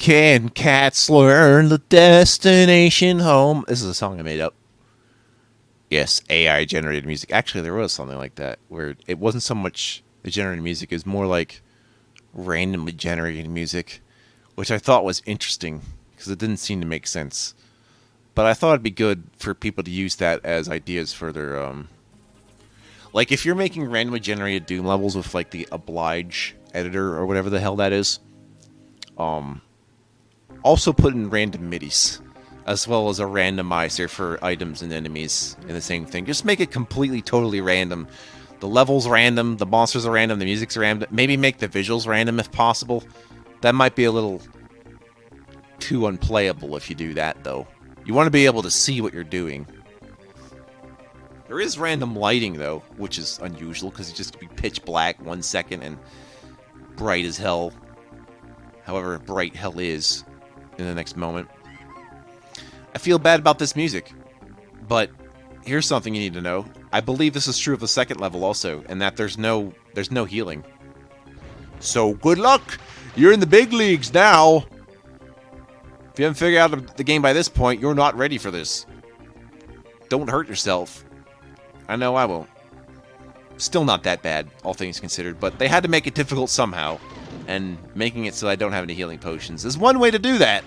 Can cats learn the destination home? This is a song I made up. Yes, AI generated music. Actually, there was something like that where it wasn't so much the generated music, it was more like randomly generated music, which I thought was interesting because it didn't seem to make sense. But I thought it'd be good for people to use that as ideas for their like if you're making randomly generated Doom levels with like the oblige editor or whatever the hell that is, also put in random midis as well as a randomizer for items and enemies in the same thing. Just make it completely totally random. The levels random, the monsters are random, the music's random. Maybe make the visuals random if possible. That might be a little too unplayable if you do that though. You want to be able to see what you're doing. There is random lighting, though, which is unusual, because it just be pitch black 1 second and bright as hell. However bright hell is in the next moment. I feel bad about this music, but here's something you need to know. I believe this is true of the second level also, and that there's no healing. So good luck! You're in the big leagues now! If you haven't figured out the game by this point, you're not ready for this. Don't hurt yourself. I know I won't. Still not that bad, all things considered, but they had to make it difficult somehow. And making it so I don't have any healing potions is one way to do that.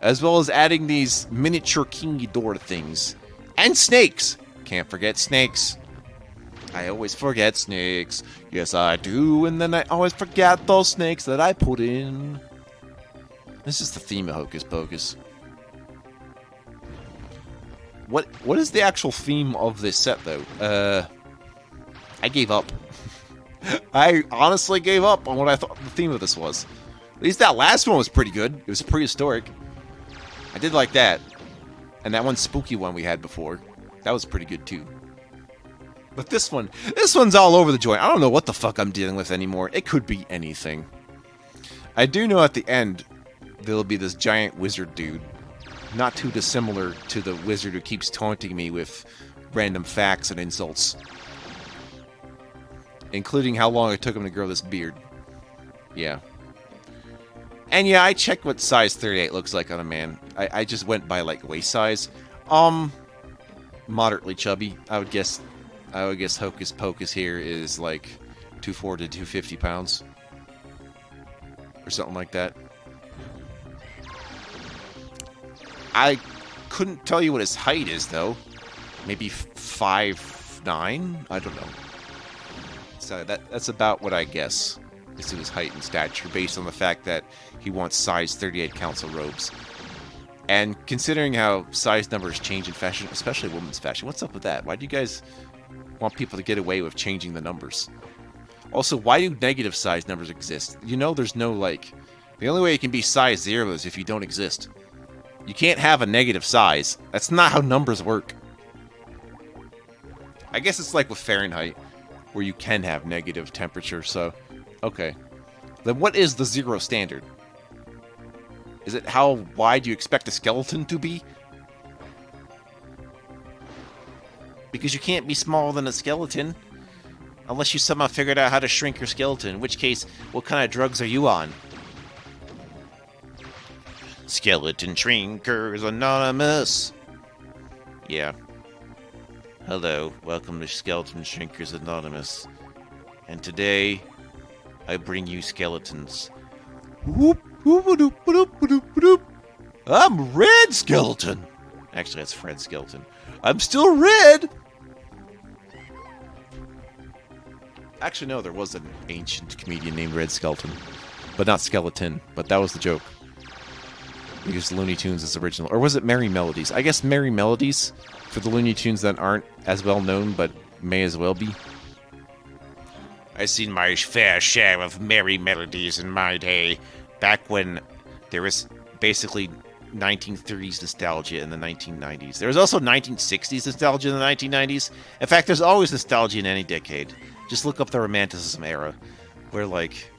As well as adding these miniature King Ghidorah things. And snakes! Can't forget snakes. I always forget snakes. Yes, I do, and then I always forget those snakes that I put in. This is the theme of Hocus Pocus. What is the actual theme of this set, though? I gave up. I honestly gave up on what I thought the theme of this was. At least that last one was pretty good. It was prehistoric. I did like that. And that one spooky one we had before. That was pretty good, too. But this one's all over the joint. I don't know what the fuck I'm dealing with anymore. It could be anything. I do know at the end, there'll be this giant wizard dude. Not too dissimilar to the wizard who keeps taunting me with random facts and insults. Including how long it took him to grow this beard. Yeah. And yeah, I checked what size 38 looks like on a man. I just went by, like, waist size. Moderately chubby. I would guess Hocus Pocus here is, like, 240 to 250 pounds. Or something like that. I couldn't tell you what his height is, though. Maybe 5'9"? I don't know. So that's about what I guess is to his height and stature, based on the fact that he wants size 38 council robes. And considering how size numbers change in fashion, especially women's fashion, what's up with that? Why do you guys want people to get away with changing the numbers? Also, why do negative size numbers exist? You know there's no, like... The only way you can be size 0 is if you don't exist. You can't have a negative size. That's not how numbers work. I guess it's like with Fahrenheit, where you can have negative temperature, so... Okay. Then what is the 0 standard? Is it how wide you expect a skeleton to be? Because you can't be smaller than a skeleton. Unless you somehow figured out how to shrink your skeleton. In which case, what kind of drugs are you on? Skeleton Shrinkers Anonymous. Yeah. Hello, welcome to Skeleton Shrinkers Anonymous. And today, I bring you skeletons. Whoop, whoop, whoop, whoop, whoop, whoop. I'm Red Skeleton. Actually, that's Fred Skeleton. I'm still red. Actually, no, there was an ancient comedian named Red Skeleton. But not Skeleton, but that was the joke. Because Looney Tunes is original. Or was it Merry Melodies? I guess Merry Melodies for the Looney Tunes that aren't as well known, but may as well be. I seen my fair share of Merry Melodies in my day. Back when there was basically 1930s nostalgia in the 1990s. There was also 1960s nostalgia in the 1990s. In fact, there's always nostalgia in any decade. Just look up the Romanticism era, where, like,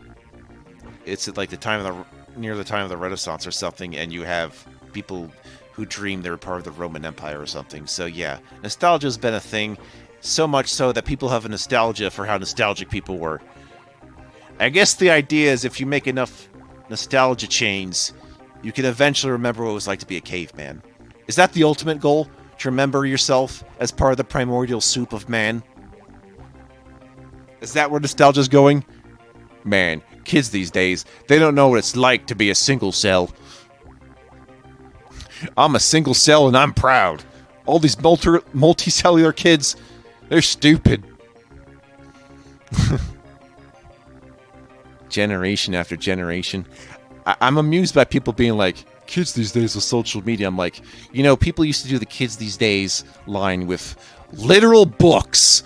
it's at, like, the time of the... near the time of the Renaissance or something, and you have people who dream they were part of the Roman Empire or something. So yeah, nostalgia has been a thing, so much so that people have a nostalgia for how nostalgic people were. I guess the idea is if you make enough nostalgia chains, you can eventually remember what it was like to be a caveman. Is that the ultimate goal? To remember yourself as part of the primordial soup of man? Is that where nostalgia's going? Man, kids these days, they don't know what it's like to be a single cell. I'm a single cell and I'm proud. All these multicellular kids, they're stupid. Generation after generation. I'm amused by people being like, kids these days with social media. I'm like, you know, people used to do the kids these days line with literal books.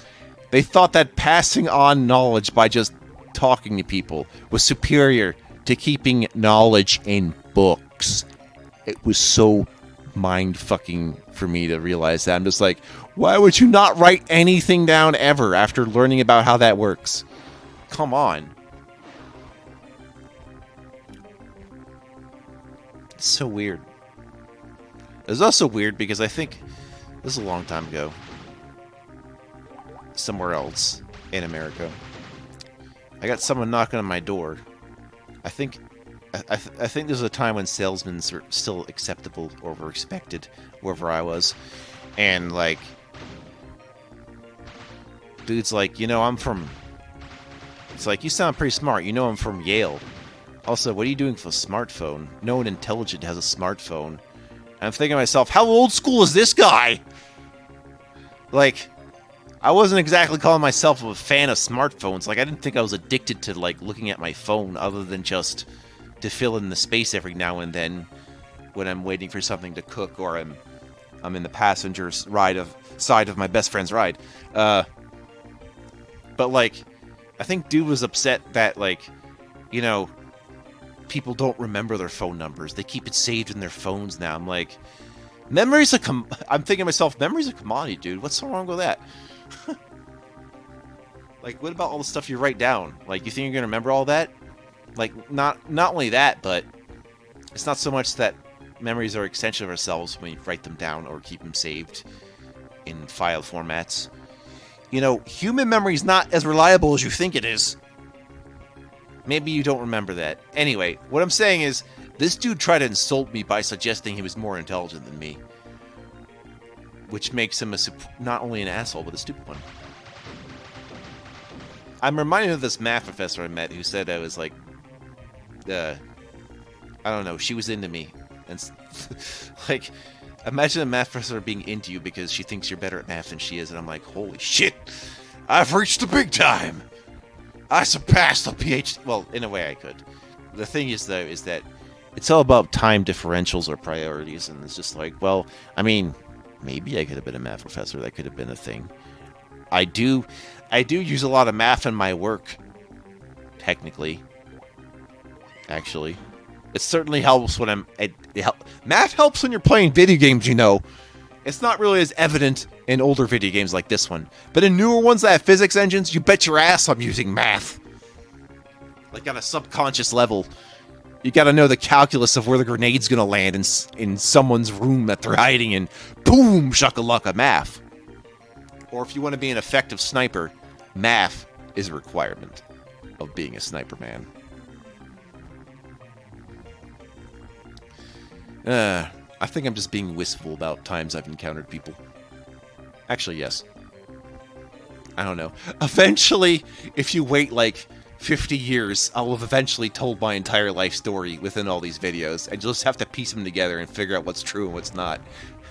They thought that passing on knowledge by just talking to people was superior to keeping knowledge in books. It was so mind-fucking for me to realize that. I'm just like, why would you not write anything down ever after learning about how that works? Come on. It's so weird. It's also weird because I think this is a long time ago. Somewhere else in America, I got someone knocking on my door. I think there's a time when salesmen were still acceptable or were expected wherever I was, and like, dude's like, you know, I'm from. It's like, you sound pretty smart. You know, I'm from Yale. Also, what are you doing with a smartphone? No one intelligent has a smartphone. And I'm thinking to myself, how old school is this guy? Like, I wasn't exactly calling myself a fan of smartphones. Like, I didn't think I was addicted to, like, looking at my phone other than just to fill in the space every now and then when I'm waiting for something to cook or I'm in the passenger's side of my best friend's ride. But, like, I think dude was upset that, like, you know, people don't remember their phone numbers. They keep it saved in their phones now. I'm like, memory's I'm thinking to myself, memory's a commodity, dude. What's so wrong with that? Like, what about all the stuff you write down? Like, you think you're gonna remember all that? Like, not only that, but it's not so much that memories are an extension of ourselves when you write them down or keep them saved in file formats. You know, human memory is not as reliable as you think it is. Maybe you don't remember that. Anyway, what I'm saying is, this dude tried to insult me by suggesting he was more intelligent than me. Which makes him not only an asshole, but a stupid one. I'm reminded of this math professor I met who said I was like, I don't know, she was into me. And like, imagine a math professor being into you because she thinks you're better at math than she is. And I'm like, holy shit, I've reached the big time. I surpassed the PhD. Well, in a way I could. The thing is, though, is that it's all about time differentials or priorities. And it's just like, well, I mean, maybe I could have been a math professor. That could have been a thing. I do use a lot of math in my work. Technically. Actually. It certainly helps when math helps when you're playing video games, you know. It's not really as evident in older video games like this one. But in newer ones that have physics engines, you bet your ass I'm using math. Like on a subconscious level. You gotta know the calculus of where the grenade's gonna land in someone's room that they're hiding in. Boom! Shakalaka math. Or if you want to be an effective sniper, math is a requirement of being a sniper man. I think I'm just being wistful about times I've encountered people. Actually, yes. I don't know. Eventually, if you wait like 50 years, I'll have eventually told my entire life story within all these videos, and you'll just have to piece them together and figure out what's true and what's not.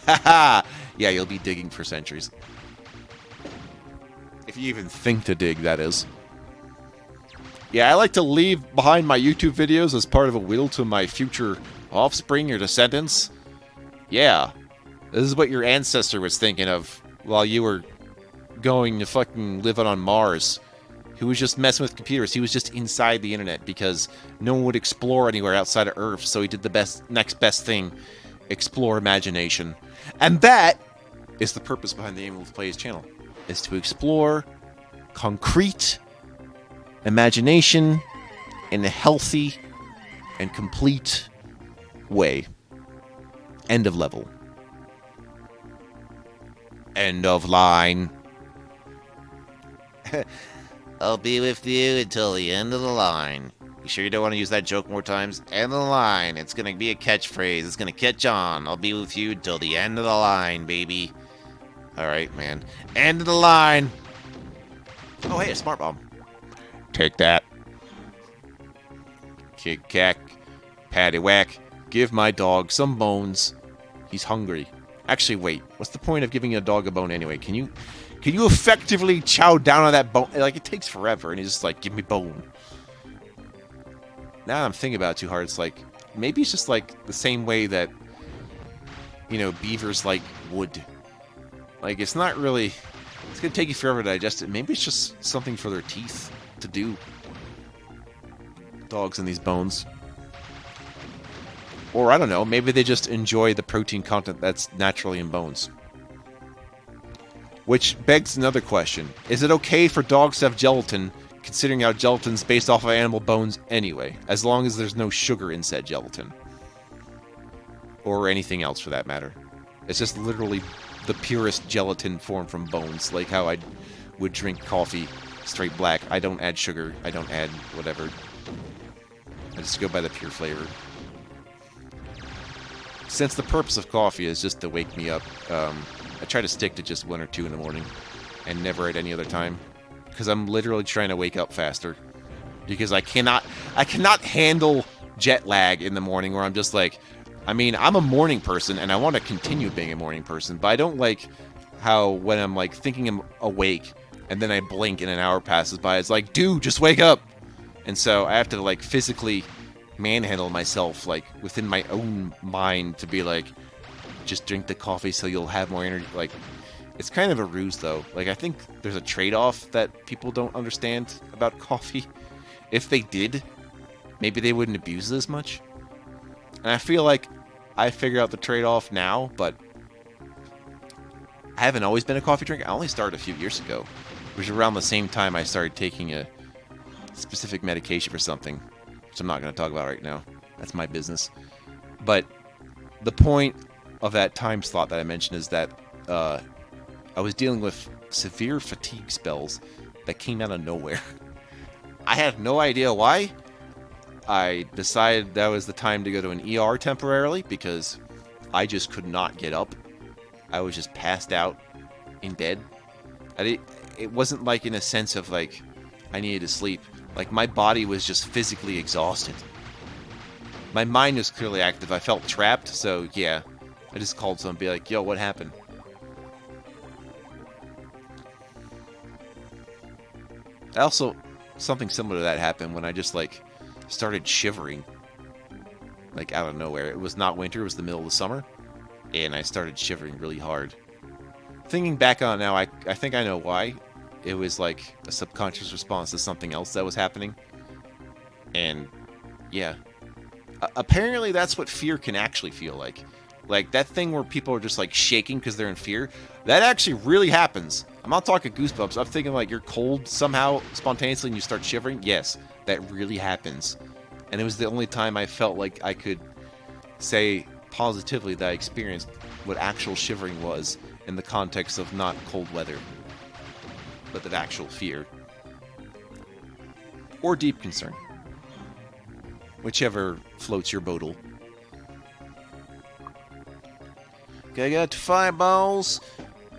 Haha! Yeah, you'll be digging for centuries. If you even think to dig, that is. Yeah, I like to leave behind my YouTube videos as part of a will to my future offspring or descendants. Yeah. This is what your ancestor was thinking of while you were going to fucking live on Mars. He was just messing with computers. He was just inside the internet because no one would explore anywhere outside of Earth, so he did the next best thing. Explore imagination. And that is the purpose behind the aim of Play his channel. Is to explore concrete imagination in a healthy and complete way. End of level. End of line. I'll be with you until the end of the line. You sure you don't want to use that joke more times? End of the line. It's going to be a catchphrase. It's going to catch on. I'll be with you till the end of the line, baby. Alright, man. End of the line. Oh, hey, a smart bomb. Take that. Kick, cack. Patty whack. Give my dog some bones. He's hungry. Actually, wait. What's the point of giving a dog a bone anyway? Can you effectively chow down on that bone? Like, it takes forever, and he's just like, give me bone. Now I'm thinking about it too hard. It's like, maybe it's just like the same way that, you know, beavers like wood. Like, it's not really... It's going to take you forever to digest it. Maybe it's just something for their teeth to do. Dogs and these bones. Or, I don't know, maybe they just enjoy the protein content that's naturally in bones. Which begs another question. Is it okay for dogs to have gelatin, considering how gelatin's based off of animal bones anyway, as long as there's no sugar in said gelatin? Or anything else for that matter. It's just literally the purest gelatin formed from bones, like how I would drink coffee straight black. I don't add sugar, I don't add whatever. I just go by the pure flavor. Since the purpose of coffee is just to wake me up, I try to stick to just 1 or 2 in the morning, and never at any other time, because I'm literally trying to wake up faster. Because I cannot handle jet lag in the morning, where I'm just like, I mean, I'm a morning person, and I want to continue being a morning person, but I don't like how when I'm like thinking I'm awake, and then I blink and an hour passes by, it's like, dude, just wake up! And so I have to like physically manhandle myself, like, within my own mind to be like, just drink the coffee so you'll have more energy. Like, it's kind of a ruse, though. Like, I think there's a trade-off that people don't understand about coffee. If they did, maybe they wouldn't abuse it as much. And I feel like I figure out the trade-off now, but I haven't always been a coffee drinker. I only started a few years ago, which was around the same time I started taking a specific medication for something, which I'm not going to talk about right now. That's my business. But the point of that time slot that I mentioned is that I was dealing with severe fatigue spells that came out of nowhere. I had no idea why. I decided that was the time to go to an ER temporarily because I just could not get up. I was just passed out in bed. It wasn't like in a sense of like I needed to sleep. Like, my body was just physically exhausted. My mind was clearly active. I felt trapped, so yeah. I just called someone and be like, yo, what happened? Also, something similar to that happened when I just, like, started shivering. Like, out of nowhere. It was not winter, it was the middle of the summer. And I started shivering really hard. Thinking back on it now, I think I know why. It was like a subconscious response to something else that was happening. And, yeah. Apparently that's what fear can actually feel like. Like, that thing where people are just, like, shaking because they're in fear. That actually really happens. I'm not talking goosebumps. I'm thinking, like, you're cold somehow, spontaneously, and you start shivering. Yes, that really happens. And it was the only time I felt like I could say positively that I experienced what actual shivering was in the context of not cold weather, but of actual fear. Or deep concern. Whichever floats your boat. I got fireballs.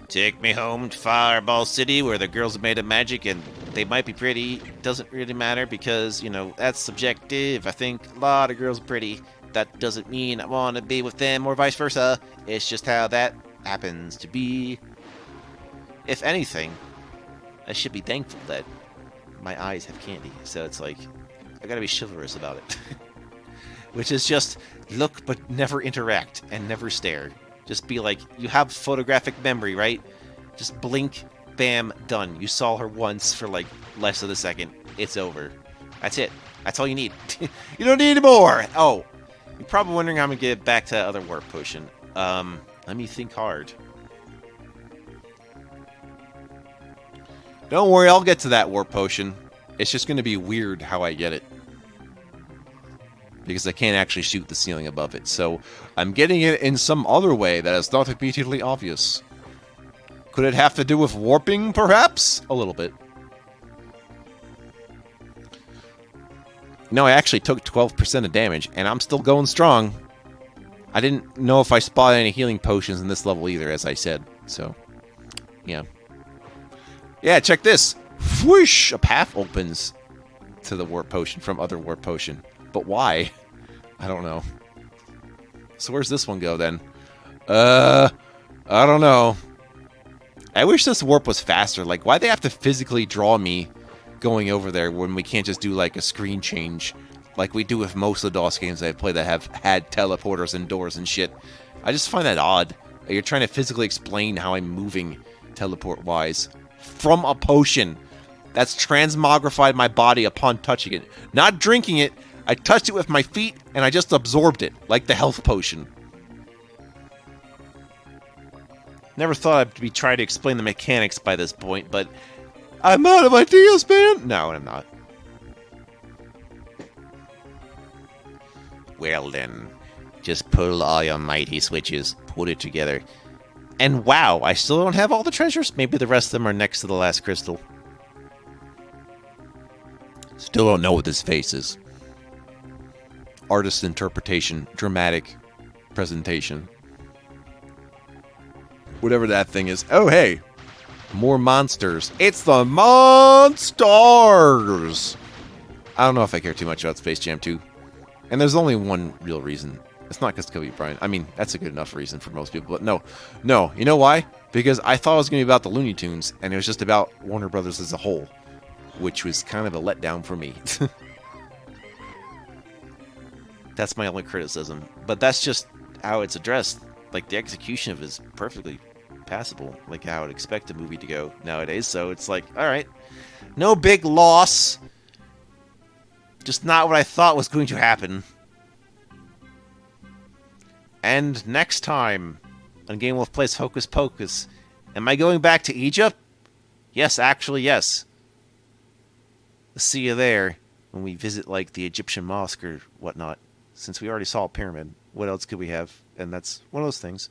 Take me home to Fireball City where the girls are made of magic and they might be pretty. Doesn't really matter because, you know, that's subjective. I think a lot of girls are pretty. That doesn't mean I want to be with them or vice versa. It's just how that happens to be. If anything, I should be thankful that my eyes have candy. So it's like, I gotta be chivalrous about it. Which is just look but never interact and never stare. Just be like, you have photographic memory, right? Just blink, bam, done. You saw her once for like less of a second. It's over. That's it. That's all you need. You don't need more. Oh, you're probably wondering how I'm gonna get back to that other warp potion. Let me think hard. Don't worry, I'll get to that warp potion. It's just gonna be weird how I get it. Because I can't actually shoot the ceiling above it. So I'm getting it in some other way that is not immediately obvious. Could it have to do with warping, perhaps? A little bit. No, I actually took 12% of damage, and I'm still going strong. I didn't know if I spotted any healing potions in this level either, as I said. So, yeah. Yeah, check this. Whoosh! A path opens to the warp potion from other warp potion. But why? I don't know. So where's this one go, then? I don't know. I wish this warp was faster. Like, why'd they have to physically draw me going over there when we can't just do, like, a screen change like we do with most of the DOS games I've played that have had teleporters and doors and shit? I just find that odd. You're trying to physically explain how I'm moving teleport-wise from a potion that's transmogrified my body upon touching it. Not drinking it. I touched it with my feet, and I just absorbed it, like the health potion. Never thought I'd be trying to explain the mechanics by this point, but I'm out of ideas, man! No, I'm not. Well then, just pull all your mighty switches, put it together. And wow, I still don't have all the treasures? Maybe the rest of them are next to the last crystal. Still don't know what this face is. Artist interpretation, dramatic presentation. Whatever that thing is. Oh, hey! More monsters. It's the monsters! I don't know if I care too much about Space Jam 2. And there's only one real reason. It's not because Kobe Bryant. I mean, that's a good enough reason for most people. But no. No. You know why? Because I thought it was going to be about the Looney Tunes, and it was just about Warner Brothers as a whole. Which was kind of a letdown for me. That's my only criticism. But that's just how it's addressed. Like, the execution of it is perfectly passable. Like how I'd expect a movie to go nowadays. So it's like, alright. No big loss. Just not what I thought was going to happen. And next time on Game Wolf Plays Hocus Pocus, am I going back to Egypt? Yes, actually, yes. See you there when we visit, like, the Egyptian mosque or whatnot. Since we already saw a pyramid, what else could we have? And that's one of those things.